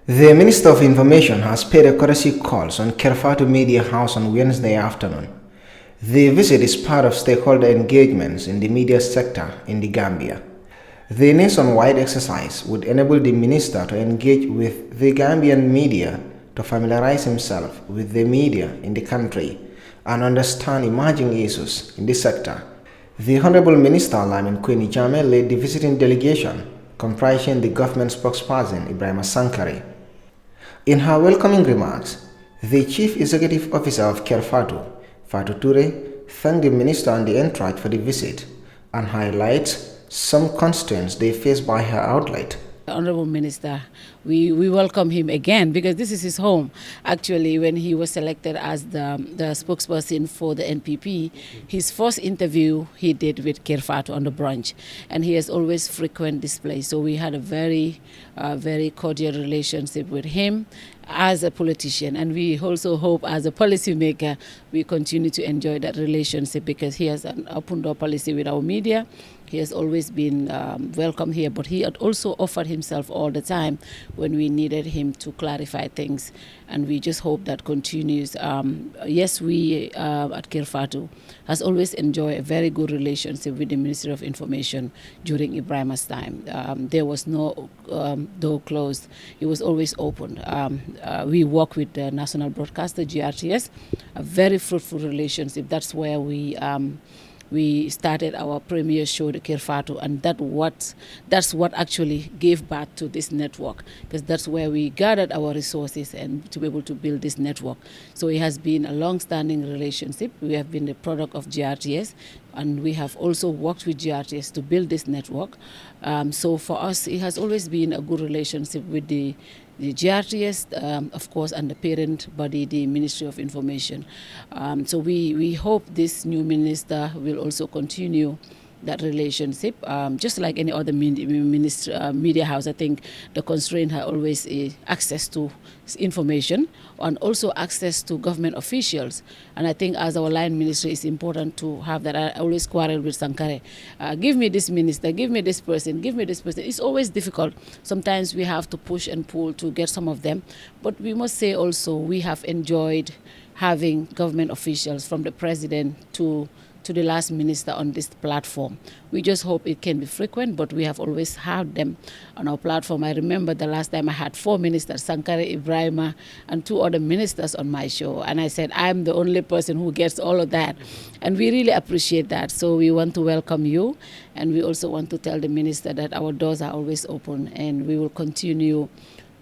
The Minister of Information has paid a courtesy calls on Kerr Fatou Media House on Wednesday afternoon. The visit is part of stakeholder engagements in the media sector in the Gambia. The nationwide exercise would enable the minister to engage with the Gambian media to familiarize himself with the media in the country and understand emerging issues in the sector. The Honorable Minister Lamin Jammeh led the visiting delegation, comprising the government spokesperson Ibrahim Sankare. In her welcoming remarks, the Chief Executive Officer of Kerr Fatou, Fatou Toure, thanked the minister and the entourage for the visit and highlights some constraints they face by her outlet. Honorable Minister, we welcome him again because this is his home. Actually, when he was selected as the spokesperson for the NPP, his first interview he did with Kerr Fatou on the branch, and he has always frequent this place. So we had a very cordial relationship with him as a politician, and we also hope as a policymaker we continue to enjoy that relationship because he has an open door policy with our media. He has always been welcome here, but he had also offered himself all the time when we needed him to clarify things, and we just hope that continues. Yes, we at Kerr Fatou has always enjoyed a very good relationship with the Ministry of Information during Ibrahim's time. There was no door closed. It was always open. We work with the national broadcaster, GRTS, a very fruitful relationship. That's where we started our premier show, the Kerr Fatou, and that's what actually gave birth to this network, because that's where we gathered our resources and to be able to build this network. So it has been a long-standing relationship. We have been the product of GRTS, and we have also worked with GRTS to build this network. So for us, it has always been a good relationship with the GRTS, of course, and the parent body, the Ministry of Information. So we hope this new minister will also continue that relationship. Just like any other media house, I think the constraint has always access to information and also access to government officials. And I think as our line ministry, it's important to have that. I always quarrel with Sankare. Give me this minister, give me this person, give me this person. It's always difficult. Sometimes we have to push and pull to get some of them. But we must say also we have enjoyed having government officials from the president to the last minister on this platform. We just hope it can be frequent, but we have always had them on our platform. I remember the last time I had 4 ministers, Sankare, Ibrahima, and 2 other ministers on my show. And I said, I'm the only person who gets all of that. And we really appreciate that. So we want to welcome you. And we also want to tell the minister that our doors are always open and we will continue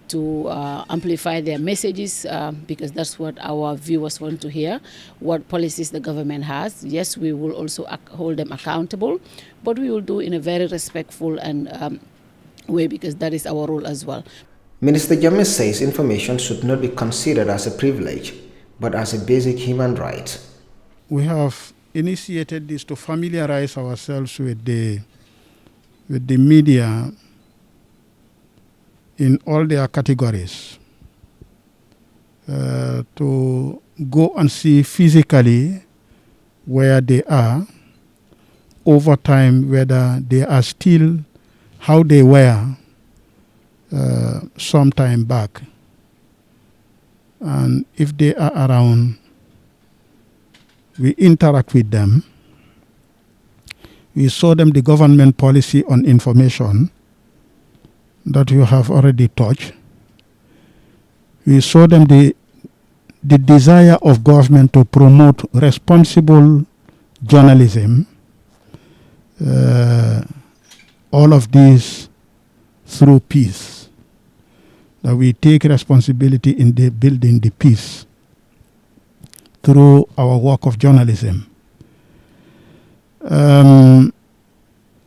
to amplify their messages because that's what our viewers want to hear, what policies the government has. Yes, we will also hold them accountable, but we will do in a very respectful and way because that is our role as well. Minister Jammeh says information should not be considered as a privilege, but as a basic human right. We have initiated this to familiarize ourselves with the media in all their categories, to go and see physically where they are over time, whether they are still how they were some time back. And if they are around, we interact with them. We show them the government policy on information that you have already touched. We show them the desire of government to promote responsible journalism. All of this through peace. That we take responsibility in the building the peace through our work of journalism.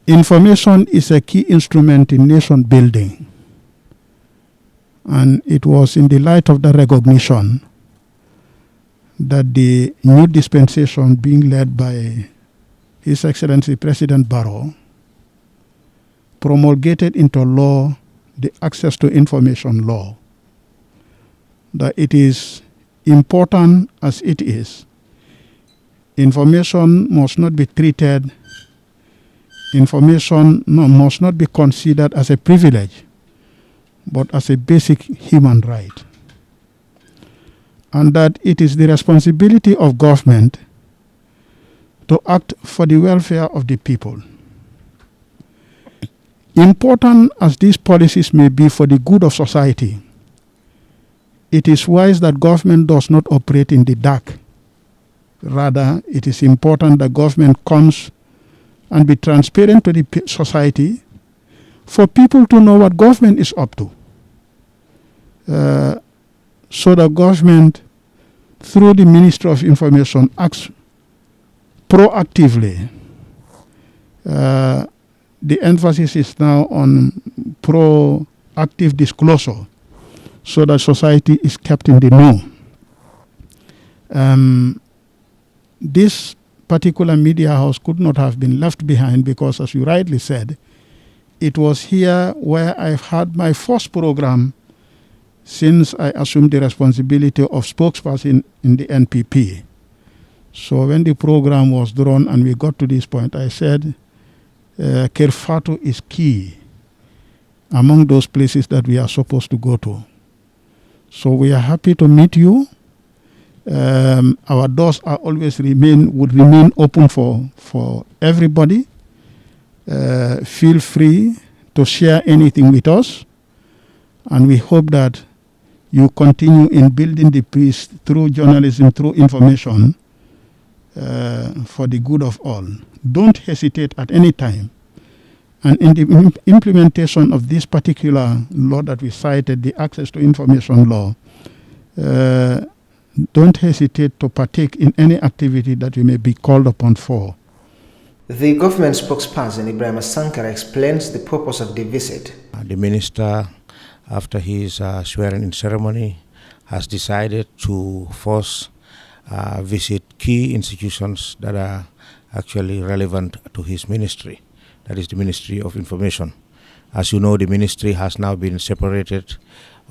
Information is a key instrument in nation building, and it was in the light of the recognition that the new dispensation being led by His Excellency President Barrow promulgated into law the Access to Information Law, that it is important as it is. Information must not be treated Information must not be considered as a privilege, but as a basic human right. And that it is the responsibility of government to act for the welfare of the people. Important as these policies may be for the good of society, it is wise that government does not operate in the dark. Rather, it is important that government comes and be transparent to the society for people to know what government is up to. So the government, through the Ministry of Information, acts proactively. The emphasis is now on proactive disclosure so that society is kept in the know. This particular media house could not have been left behind because, as you rightly said, it was here where I've had my first program since I assumed the responsibility of spokesperson in the NPP. So when the program was drawn and we got to this point, I said, Kerr Fatou is key among those places that we are supposed to go to. So we are happy to meet you. Our doors are would remain open for everybody. Feel free to share anything with us, and we hope that you continue in building the peace through journalism, through information, for the good of all. Don't hesitate at any time. And in the implementation of this particular law that we cited, the Access to Information Law, don't hesitate to partake in any activity that you may be called upon for. The government spokesperson, Ibrahim Sankara, explains the purpose of the visit. The minister, after his swearing-in ceremony, has decided to first visit key institutions that are actually relevant to his ministry. That is the Ministry of Information. As you know, the ministry has now been separated,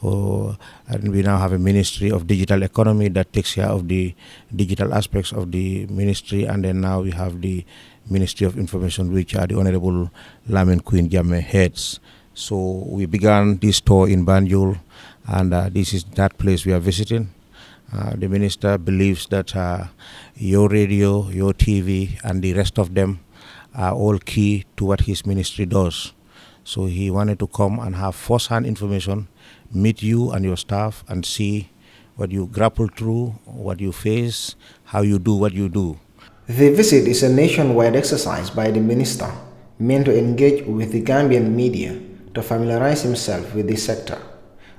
and we now have a Ministry of Digital Economy that takes care of the digital aspects of the ministry, and then now we have the Ministry of Information, which are the Honorable Lamin Queen Jammeh heads. So we began this tour in Banjul, and this is that place we are visiting. The minister believes that your radio, your TV, and the rest of them are all key to what his ministry does. So he wanted to come and have first-hand information, meet you and your staff, and see what you grapple through, what you face, how you do what you do. The visit is a nationwide exercise by the minister meant to engage with the Gambian media to familiarize himself with the sector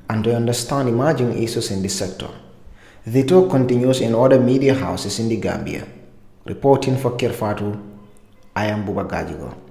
and to understand emerging issues in the sector. The tour continues in other media houses in the Gambia. Reporting for Kerr Fatou, I am Buba Gajigo.